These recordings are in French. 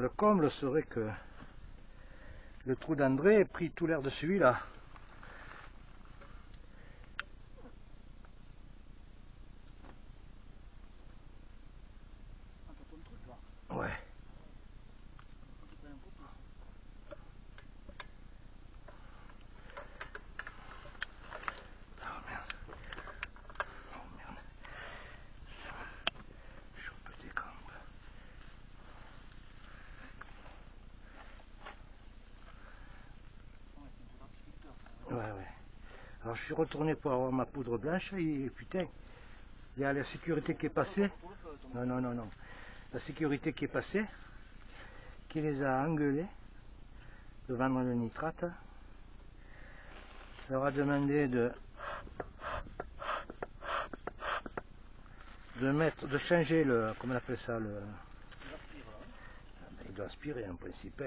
le comble serait que le trou d'André ait pris tout l'air de celui-là. Ouais. Oh merde. Oh merde. Chope des câbles. Ouais, ouais. Alors je suis retourné pour avoir ma poudre blanche et putain, il y a la sécurité qui est passée. Non, non, non, non. La sécurité qui est passée, qui les a engueulés de vendre le nitrate. Leur a demandé de changer le, comment on appelle ça, le... Il doit aspirer en principe.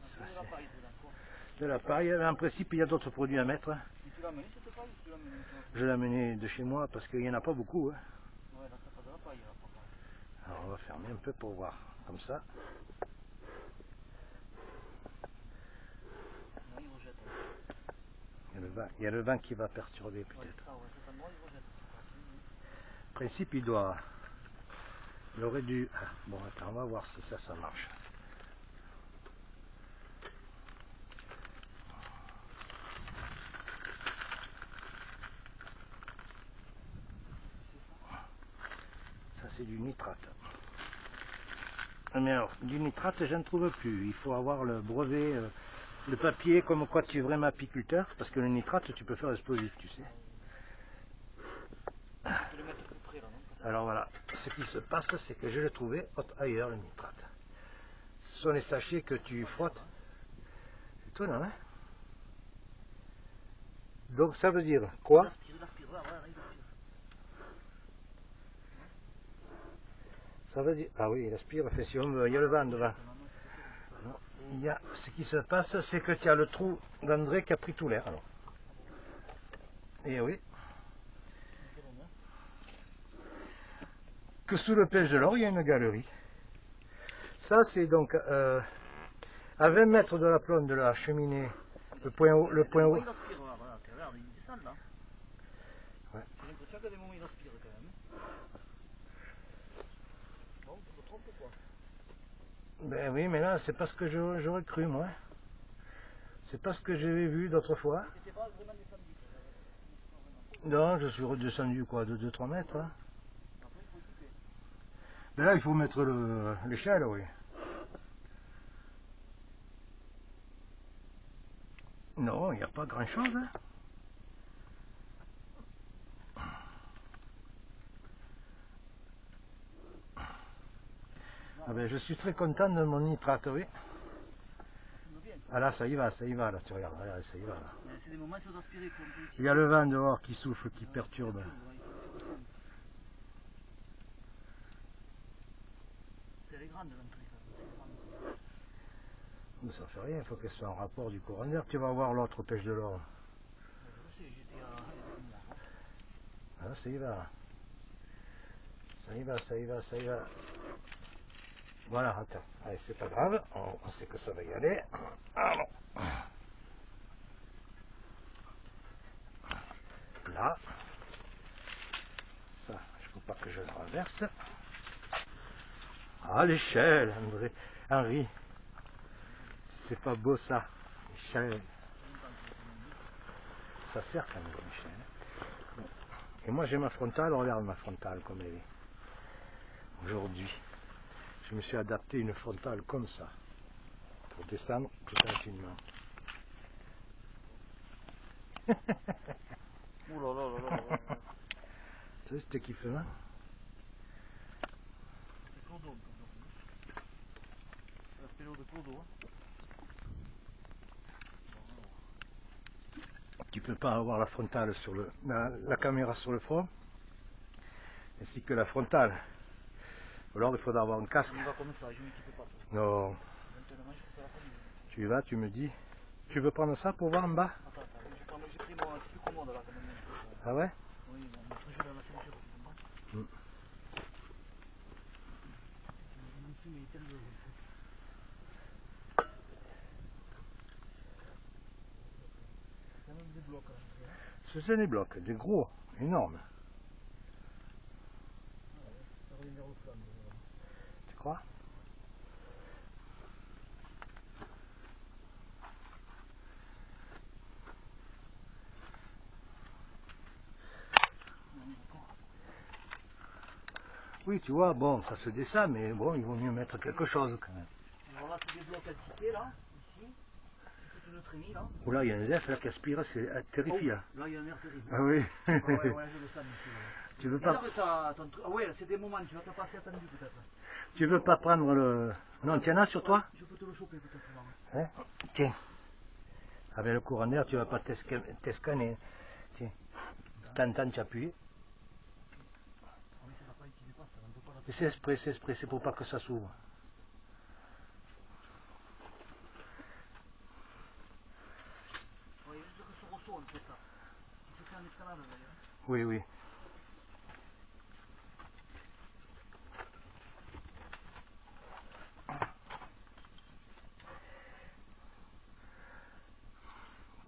Ça, de la paille, en principe il y a d'autres produits à mettre. Je l'ai amené de chez moi parce qu'il n'y en a pas beaucoup. Hein. Alors on va fermer un peu pour voir, comme ça. Il y a le vent qui va perturber peut-être. En principe il doit... Il aurait dû... Ah, bon attends, on va voir si ça marche. Ça c'est du nitrate. Mais alors, du nitrate je ne trouve plus. Il faut avoir le brevet, le papier comme quoi tu es vraiment apiculteur, parce que le nitrate tu peux faire explosif, tu sais. Alors voilà, ce qui se passe c'est que je l'ai trouvé ailleurs le nitrate. Ce sont les sachets que tu frottes. C'est étonnant, hein? Donc ça veut dire quoi? Ça veut dire... Ah oui, il aspire, fait si on veut, il y a le vent devant. Non, il y a... Ce qui se passe, c'est que tu as le trou d'André qui a pris tout l'air alors. Et oui. Que sous le pêche de l'or, il y a une galerie. Ça c'est donc à 20 mètres de la plombe de la cheminée, le point haut. Le point haut. Ouais. J'ai l'impression qu'à des moments il aspire quand même. Non, tu te trompes ou quoi? Ben oui, mais là c'est pas ce que j'aurais cru moi. C'est pas ce que j'avais vu d'autres fois. Tu n'étais pas vraiment descendu? Non, je suis redescendu quoi, de 2-3 mètres. Hein. Après il faut équiper. Mais là il faut mettre l'échelle, oui. Non, il n'y a pas grand chose. Hein. Ah ben, je suis très content de mon nitrate, oui. Ah là, ça y va, là, tu regardes, là, ça y va. Là. C'est des moments, il y a le vent dehors qui souffle, qui perturbe. C'est les grandes l'entrée, ça. Ça fait rien, il faut qu'elle soit en rapport du courant d'air. Tu vas voir l'autre pêche de l'or. Je sais, j'étais à... Ah, ça y va. Ça y va, ça y va, ça y va. Voilà, attends, allez, c'est pas grave, on sait que ça va y aller. Alors, là, ça, je ne faut pas que je le renverse. Ah, l'échelle, Henri, c'est pas beau ça, l'échelle. Ça sert quand même l'échelle. Et moi j'ai ma frontale, regarde ma frontale comme elle est. Aujourd'hui, je me suis adapté une frontale comme ça, pour descendre plus tranquillement. Ouh là là là là. Tu sais, c'était kiffant. C'est cours d'eau. C'est l'eau de cours d'eau. Tu peux pas avoir la frontale sur la caméra sur le front, ainsi que la frontale. Alors il faudra avoir un casque. On y va comme ça, je m'équipe pas. Non. Tu y vas, tu me dis. Tu veux prendre ça pour voir en bas? Attends, j'ai pris moi, c'est plus commode là. Ah ouais? Oui, on met toujours dans la ceinture. Ce sont des blocs, des gros, énormes. Tu crois? Oui, tu vois, bon, ça se descend, mais bon, il vaut mieux mettre quelque chose quand même. Alors là, c'est des blocs à citer, là, ici. C'est une trémie, là. Oh là, il y a un zef là qui aspire, c'est terrifiant. Oh, là, il y a un air terrible. Ah oui. Ouais, je le sens ici. Ouais. Tu veux pas... Ah ouais, c'est des moments, tu vas te passer attendu peut-être. Tu veux pas prendre le... Non, tu en as sur toi? Je peux te le choper peut-être. Hein? Tiens. Avec le courant d'air, tu vas pas t'escanner. Tiens. T'entends, tu appuies. C'est exprès, c'est pour pas que ça s'ouvre. Oui, juste que ce ressort, en fait, là. Tu fais un escalade, d'ailleurs. Oui, oui.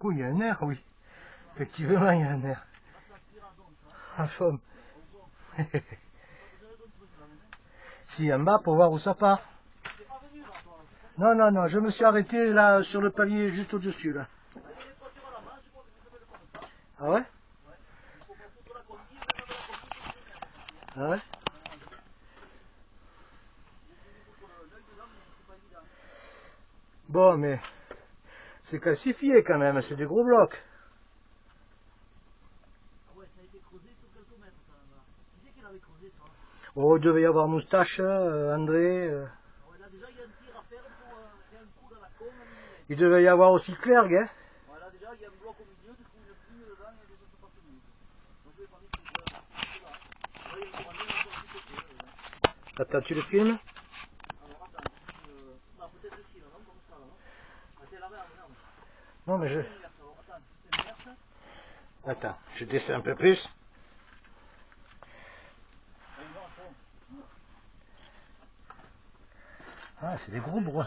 Oui, il y a un air, oui. Effectivement, il y a un air. En forme. Si, en bas, pour voir où ça part. Non, non, non, je me suis arrêté là, sur le palier, juste au-dessus, là. Ah ouais? Ah ouais? Bon, mais c'est calcifié quand même, c'est des gros blocs. Oh, il devait y avoir Moustache, André. Il devait y avoir aussi Clergue, hein. Voilà, déjà, il y a un bloc au milieu, du coup, une pluie dedans, il y a des autres parties minutes. Donc, je vais parler de là. Là, il y a une commande, il y a Attends, tu le filmes? alors, attends, non, peut-être ici, là, non, comme ça, là, non? Ah, c'est la merde, merde. Non, mais je... Attends, c'est inverse. Attends, je descends un peu plus. Ah, c'est des gros bras.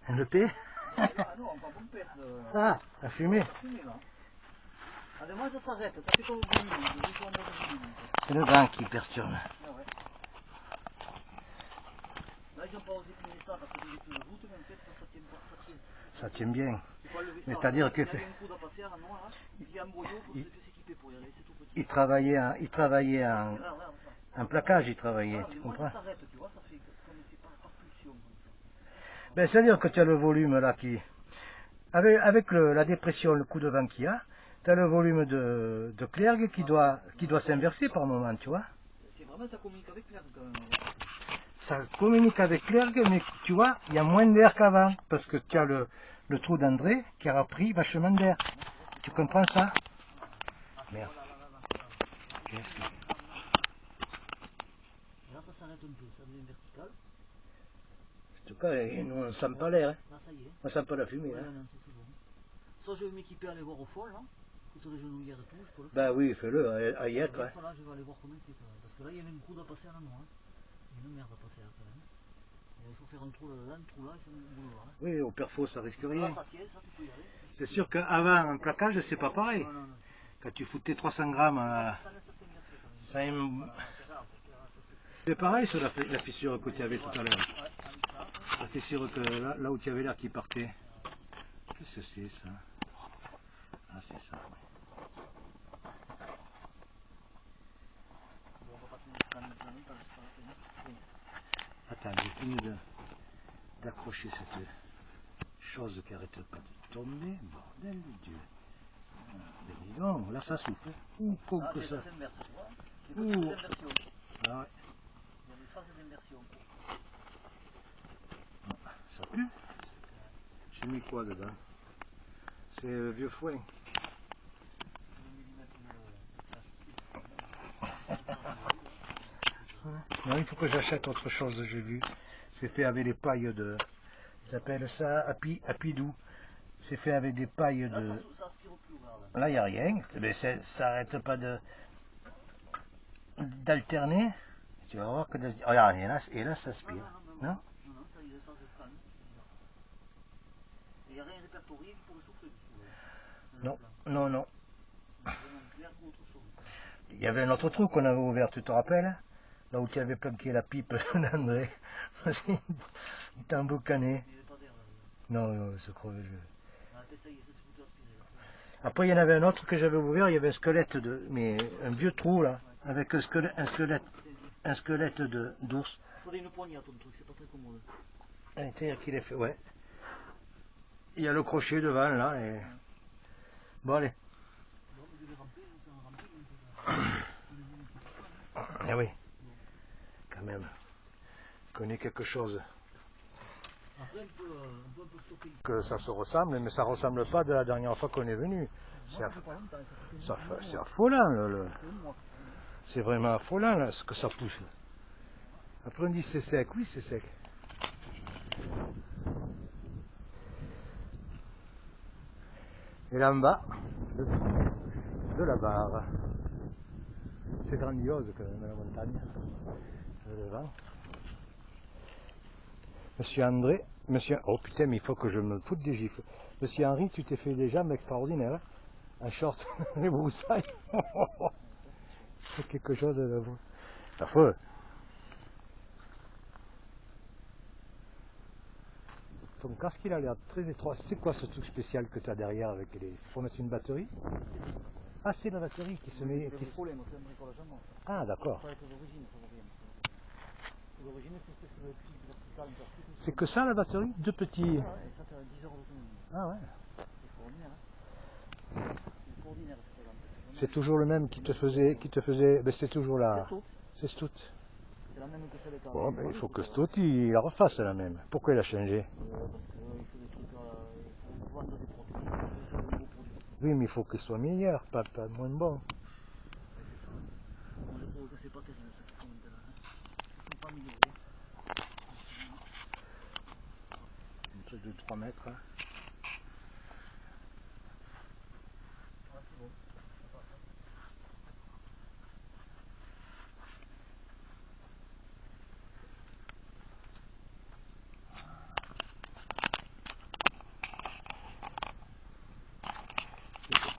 Un EP? Ah non, on va pas me pèse. Ah, la fumée. Ah, mais moi, ça s'arrête, ça fait comme au bout. C'est le vent qui perturbe. Ah ouais. Là, ils n'ont pas osé finir ça parce que c'est une route, mais en fait, ça tient pas, ça tient. Ça tient bien. Mais c'est-à-dire que... Il travaillait en plaquage, il travaillait, tu comprends? Ben, c'est-à-dire que tu as le volume là qui... Avec la dépression, le coup de vent qu'il y a, tu as le volume de Clergue qui doit s'inverser par moment, tu vois? C'est vraiment, ça communique avec Clergue quand même. Ça communique avec Clergue, mais tu vois, il y a moins d'air qu'avant, parce que tu as le trou d'André qui a repris vachement d'air. Tu comprends ça? Merde. Qu'est-ce que... Là, ça s'arrête un peu, ça devient vertical. En tout cas, nous, on ne sent pas l'air. Hein. Là, ça y est. On ne sent pas la fumée. Ouais, hein. non, c'est bon. Soit je vais m'équiper à aller voir au fond, là. Toutes les genouillères et tout, je peux le faire. Bah oui, fais-le, à y être. Hein. Là, je vais aller voir comment c'est. Parce que là, il y a une coude à passer à la noix. Il y a une merde à passer à quand même. Il faut faire un trou là-dedans, un trou là, et c'est un boulot là. Oui, au perfo, ça risque rien. Ça tient, ça, tu peux y aller. C'est sûr qu'avant un plaquage, c'est pas pareil. Non, non, non. Quand tu foutais 300 grammes, c'est pareil sur la fissure que tu avais tout à l'heure. La fissure que là où tu avais l'air qui partait. Qu'est-ce que c'est ça? Ah, c'est ça. Attends, j'ai fini d'accrocher cette chose qui arrête pas de tomber. Bordel de Dieu. Mais dis donc, là ça souffle. Ouh, comme que ça. Ouh. Ah ouais. Il y a des phases d'inversion. Ça pue. J'ai mis quoi dedans? C'est vieux foin. Non, il faut que j'achète autre chose, j'ai vu. C'est fait avec des pailles de... Ils appellent ça apidou. C'est fait avec des pailles de... Là, il n'y a rien. Mais ça n'arrête pas d'alterner. Tu vas voir que... Regarde, et là ça aspire. Non, non, ça y est, ça se calme. Il n'y a rien répertorié qui pourrait souffler dessus. non, non, non. Vraiment clair ou autre chose. Il y avait un autre trou qu'on avait ouvert, tu te rappelles? Là où tu avais planqué la pipe d'André. Il t'a emboucané. Il n'y avait pas d'air là. Non, non, c'est crevé. Ah, ça y est, ça s'est foutu aspiré. Après, il y en avait un autre que j'avais ouvert, il y avait un squelette mais un vieux trou là, avec un squelette d'ours. Il faudrait une poignée à ton truc, c'est pas très commode. C'est-à-dire qu'il est fait, ouais. Il y a le crochet devant là. Et... Bon, allez. Ah oui, quand même. Je connais quelque chose. Après, on peut un peu stopper. Que ça se ressemble, mais ça ressemble pas de la dernière fois qu'on est venu. C'est affolant. C'est vraiment affolant là, ce que ça pousse. Après on dit c'est sec, oui c'est sec. Et là en bas, le trou de la barre. C'est grandiose quand même la montagne. Le vent. Monsieur André, oh putain mais il faut que je me foute des gifles. Monsieur Henri, tu t'es fait des jambes extraordinaires, hein, un short, les broussailles. C'est quelque chose de affreux. Ton casque il a l'air très étroit. C'est quoi ce truc spécial que tu as derrière avec les... Faut mettre une batterie? Ah, c'est la batterie qui se met... Ah d'accord. C'est que ça la batterie? Deux petits... Ah ouais, et ça fait 10 heures d'autonomie. Ah ouais. C'est extraordinaire, hein. C'est extraordinaire, ce programme. C'est toujours le même qui te faisait... Ben, c'est toujours là. C'est Stout. C'est la même que celle qui a... Bon, ben, il faut que Stout il la refasse la même. Pourquoi il a changé? Parce qu'il fait des trucs... il faut vendre des produits. Oui, mais il faut qu'il soit meilleur, pas moins bon. Moi, je trouve que c'est pas terrible, ce qu'ils font maintenant. Ils sont pas améliorés. Un truc de 3 mètres. Hein. Ah, c'est bon.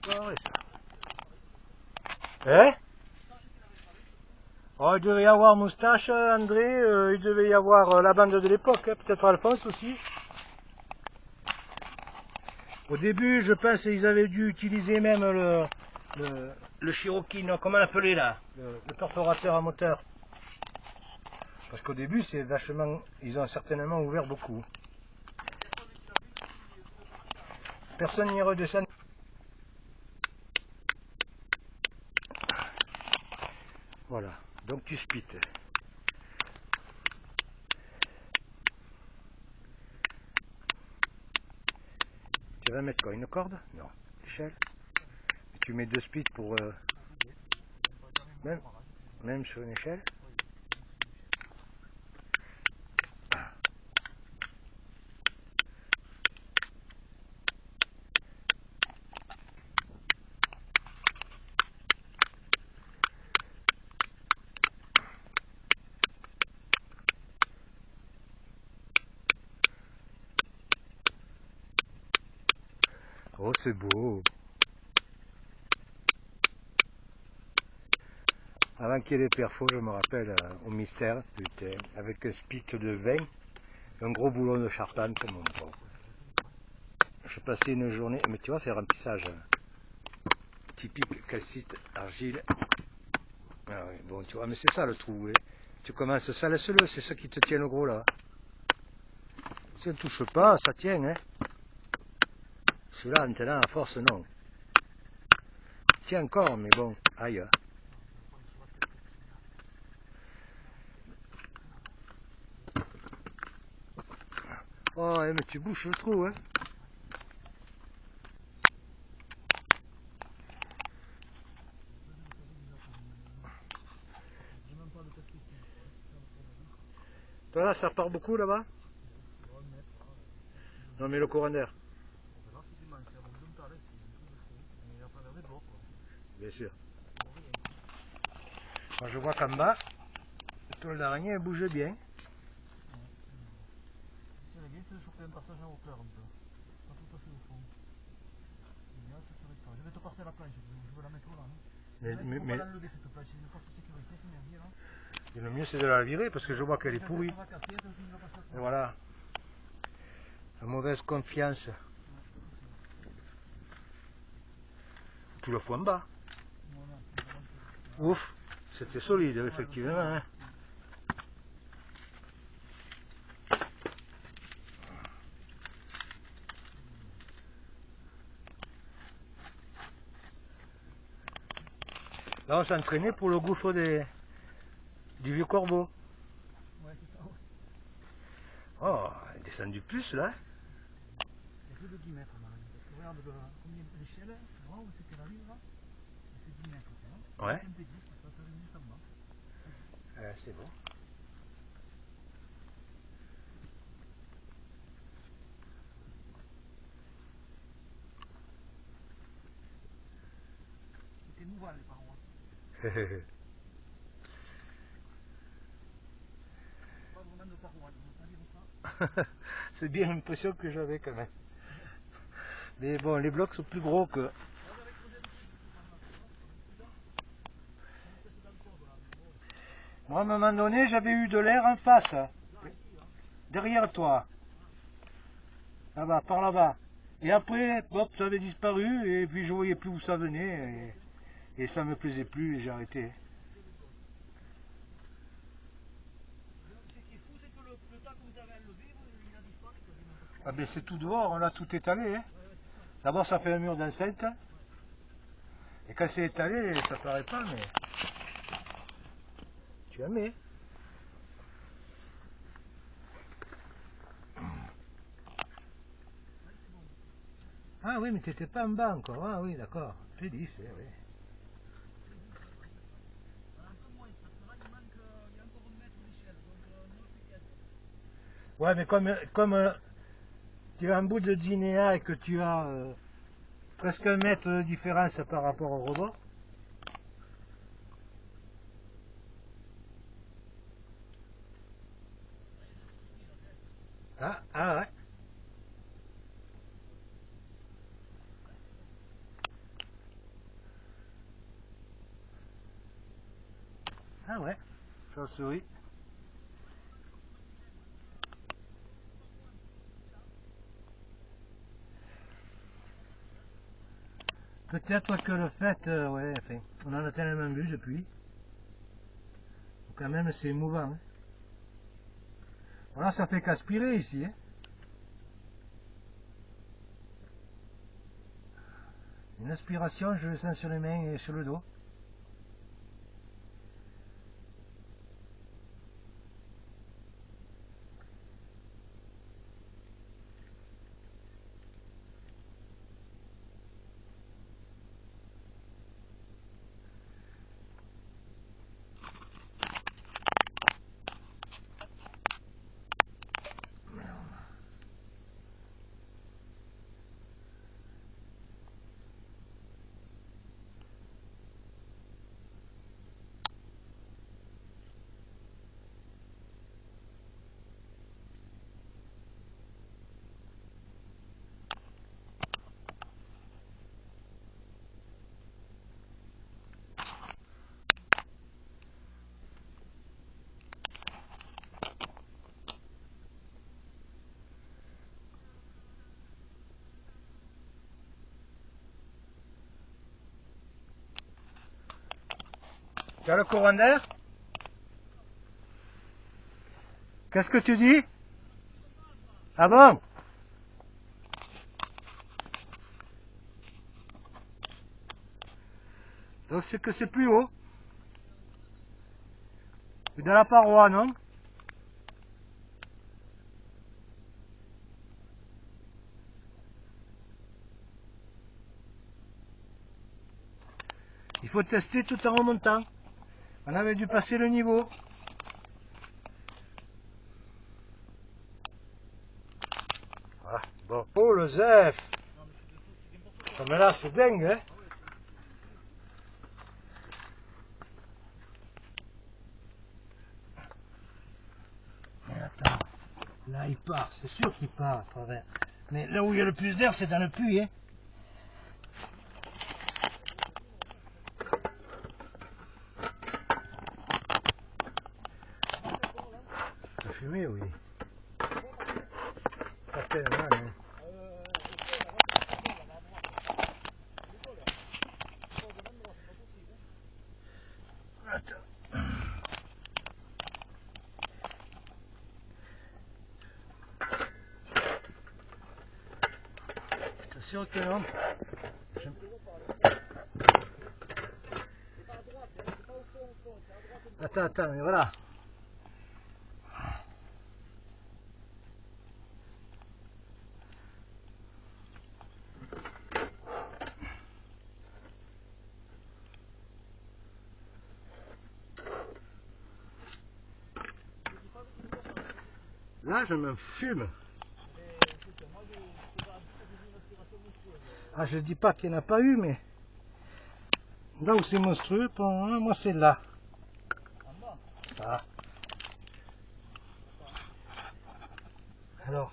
C'est pas vrai ça. Hein? Oh, il devait y avoir Moustache, André, il devait y avoir la bande de l'époque, hein, peut-être Alphonse aussi. Au début, je pense qu'ils avaient dû utiliser même le Cherokee, non, comment l'appeler là, le perforateur à moteur. Parce qu'au début, c'est vachement, ils ont certainement ouvert beaucoup. Personne n'y redescend. Voilà, donc tu spites. Tu vas mettre quoi, une corde? Non, échelle. Et tu mets 2 spits pour... même sur une échelle. Oh, c'est beau. Avant qu'il y ait les perfos, je me rappelle au mystère, putain, avec un spic de 20, un gros boulon de charpente, mon pauvre. Je passais une journée, mais tu vois, c'est remplissage typique calcite, argile. Ah oui, bon, tu vois, mais c'est ça le trou. Hein. Tu commences ça, laisse-le, c'est ça qui te tient le gros là. Si on ne touche pas, ça tient, hein. Celui-là, maintenant, à force, non. Il tient encore, mais bon, aïe. Oh, mais tu bouches le trou, hein. Toi là, ça part beaucoup là-bas? Non, mais le courant d'air. Bien sûr. Moi, je vois qu'en bas, toile d'araignée elle bouge bien. Si elle est bien, c'est de choper un passage en hauteur un peu. Pas tout à fait au fond. L'idéal, ce serait ça. Je vais te passer la planche, je vais la mettre là. Mais, On va l'enlever cette planche, une force de sécurité, c'est merdier là. Et le mieux c'est de la virer parce que je vois qu'elle est pourrie. Et voilà. La mauvaise confiance. Tu le fous en bas. Ouf, c'était solide effectivement. Hein. Là on s'entraînait pour le gouffre du vieux corbeau. Ouais, c'est ça, ouais. Oh, il est descendu plus là. Il y a plus de 10 mètres dans la ligne, parce que regarde combien l'échelle, tu vois où c'était la ligne là. Il fait 10 mètres, hein. Ouais. Un peu 10, ça fait juste en bas. C'est bon. C'était mouvant les parois. Pas vraiment de parois, on va pas dire ça. C'est bien l'impression que j'avais quand même. Mais bon, les blocs sont plus gros que... Moi, à un moment donné, j'avais eu de l'air en face. Derrière toi. Là-bas, par là-bas. Et après, hop, ça avait disparu, et puis je voyais plus où ça venait, et ça me plaisait plus, et j'ai arrêté. Ce qui est fou, c'est que le tas que vous avez enlevé, il a disparu quasiment. Ah ben c'est tout dehors, on a tout étalé. Hein. D'abord ça fait un mur d'enceinte, et quand c'est étalé, ça paraît pas, mais... Tu as mis. Ah oui, mais tu n'étais pas en bas encore. Ah oui, d'accord. J'ai dit, c'est oui. Un peu moins, parce que là il manque, il y a encore 1 mètre d'échelle, donc non, c'est quête. Ouais, mais comme tu as un bout de dînéa et que tu as presque 1 mètre de différence par rapport au rebord. Ah ouais. Ah ouais. Chauve-souris. Peut-être que le fait, ouais, enfin, on en a tellement vu depuis. Quand même, c'est émouvant. Hein. Voilà, ça fait qu'aspirer ici. Hein. Une aspiration, je le sens sur les mains et sur le dos. Tu as le courant d'air? Qu'est-ce que tu dis? Ah bon? Donc c'est que c'est plus haut. C'est dans la paroi, non? Il faut tester tout en remontant. On avait dû passer le niveau. Ah, bon, oh le Zef! Ah, mais là c'est dingue, hein? il part, c'est sûr qu'il part à travers. Mais là où il y a le plus d'air, c'est dans le puits, hein. La fumée, oui. Pas tellement, hein. Attends. Attention que non. Attends, mais voilà. Là, je me fume. Ah, je dis pas qu'il n'y en a pas eu, mais là où c'est monstrueux, pour moi, c'est là. Ah. Alors,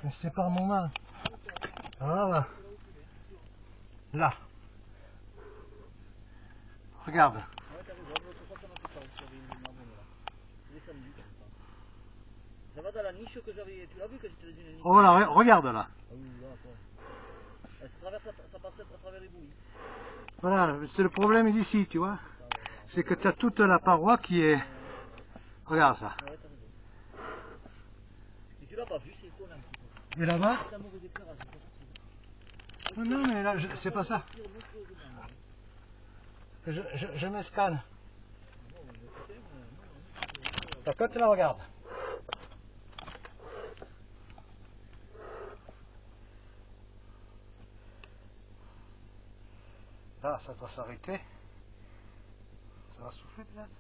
je sépare mon main. Voilà. Là. Regarde. Ouais, t'as raison, l'autre fois ça m'a fait ça aussi, il y avait une marbre là. C'est descendu comme ça. Ça va dans la niche que j'avais. Tu l'as vu que j'étais dans une niche? Oh là, regarde là. Ah oui, là, quoi. Ça passe à travers les bouillies. Voilà, c'est le problème d'ici, tu vois. C'est que tu as toute la paroi qui est... Regarde ça. Ouais, t'as raison. Mais tu l'as pas vu, c'est étonnant un petit peu. Et là-bas? C'est un mauvais éclairage, c'est pas possible. Oh non, mais là, c'est pas ça. Je me scanne. Par contre, là, regarde. Là, ça doit s'arrêter. Ça va souffler peut-être?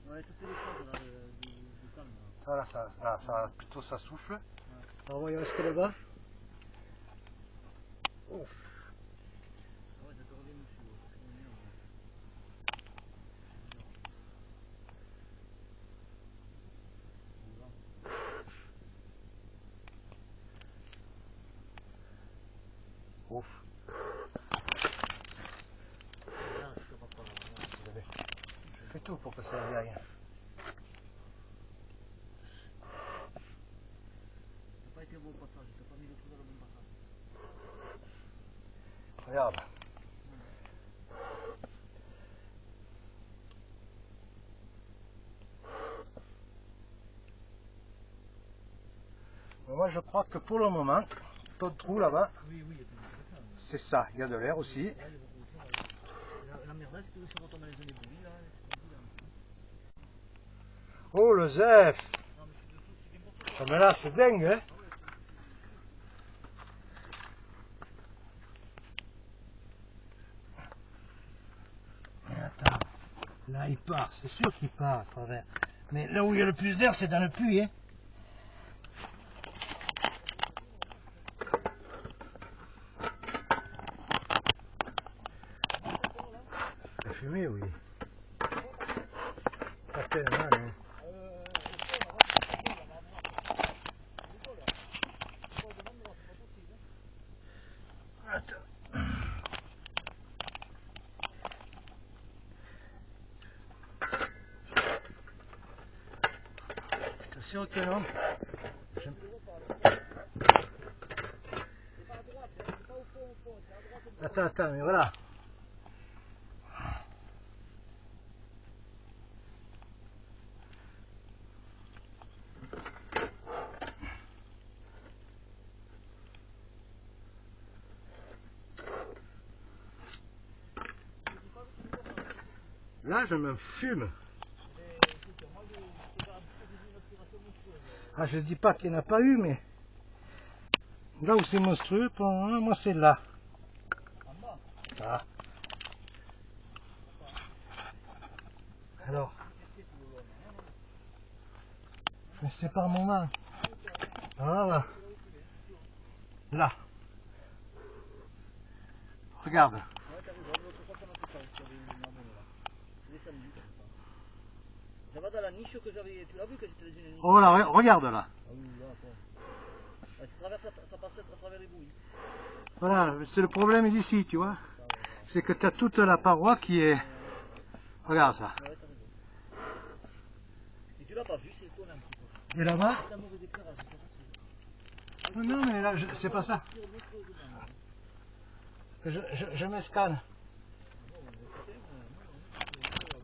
Ouais, ça fait des choses là, du calme. Voilà, ça, plutôt ça souffle. Ouais. Alors, voyons ce que là-bas. Ouf. Ouais, ça te revient dessus, parce qu'on est merde. Ouf. Je fais tout pour que ça aille rien. T'as pas été au bon passage, t'as pas mis le trou dans le bon passage. Regarde. Mais moi je crois que pour le moment, ton trou là-bas, Oui, c'est ça. Il y a de l'air aussi. la merde, si tu veux, ça va tomber dans les bouillies là. Oh le zef! Non, mais c'est de tout, c'est n'importe quoi. Ah, mais là c'est dingue, hein? Mais attends, là il part, c'est sûr qu'il part à travers. Mais là où il y a le plus d'air, c'est dans le puits, hein? La fumée, oui. Pas tellement, non. Attends. Attention que non. Attends, mais voilà. Là, je me fume. Ah, je dis pas qu'il n'y en a pas eu, mais là où c'est monstrueux, pour moi, c'est là. Ah. Alors, je sépare mon main. Voilà. Là. Regarde. Ouais, t'as raison, l'autre fois ça m'a fait ça aussi, il y avait une marbre là. C'est descendu comme ça. Ça va dans la niche que j'avais. Tu l'as vu que j'étais dans une niche? Oh là, regarde là. Ah oui, là, attends. Ouais, ça passe à travers les bouilles. Voilà, c'est le problème d'ici, tu vois. C'est que tu as toute la paroi qui est... Regarde ça. Ouais, t'as raison. Et tu l'as pas vu, c'est étonnant un petit peu. Et là-bas? C'est un mauvais éclairage, c'est pas facile. Non, mais là, c'est pas ça. Je me scanne.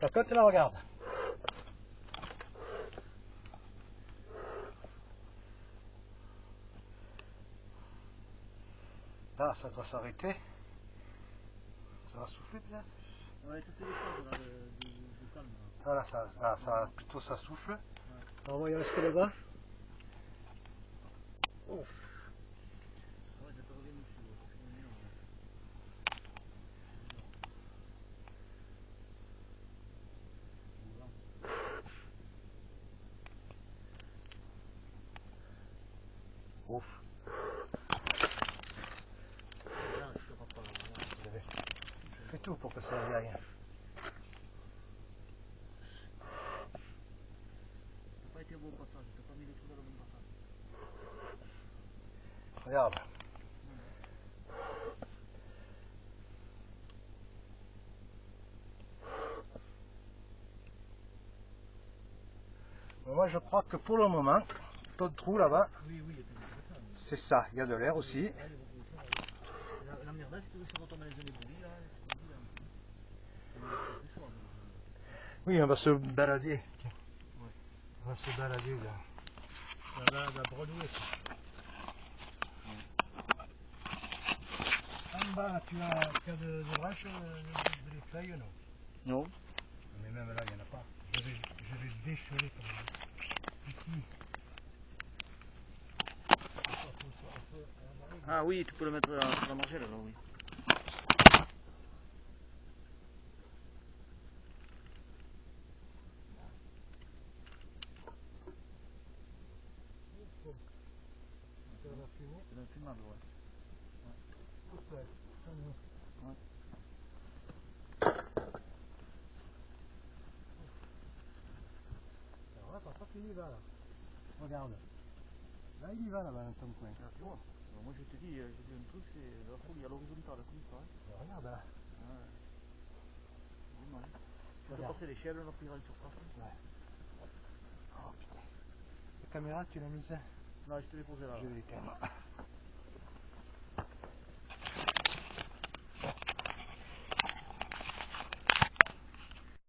Par contre, là, regarde. Là, ça doit s'arrêter. Ça va souffler peut-être. Ouais, ça fait des choses là, de calme. Là. Voilà, plutôt ça souffle. Ouais. Alors, on va y rester là-bas. Ouf. Ouais, ça te revient dessus, parce que c'est énorme. Ouf. Là, je te pas. Je fais tout pour que ça aille. T'as pas été au bon passage, t'as pas mis le trou dans le bon passage. Regarde. Mais moi, je crois que pour le moment, ton trou là-bas, Oui, c'est ça. Il y a de l'air aussi. La merde, si tu veux se retomber les bouillies, là, c'est comme ça. Oui, on va se balader. Tiens. Ouais. On va se balader là. La Broadway. En bas, tu as des branches, des feuilles, non? Non. Mais même là, il n'y en a pas. Je vais décheler par là. Ici. Ah oui, tu peux le mettre sur la margelle alors, oui. C'est un fumable, ouais. Tout seul, comme nous. Ouais. Alors là, par contre, il y va là. Regarde. Là, il y va là-bas dans ton coin. Ah, tu vois. Alors, moi je te dis, j'ai vu un truc, c'est la folie à l'horizontale, comme ça. Hein. Alors, regarde là. Ouais. C'est mal. Tu peux Regarde. passer l'échelle, on appuiera une surface. Ouais. Oh putain. La caméra, tu l'as mise? Non, je te l'ai posé là. Je vais l'éteindre.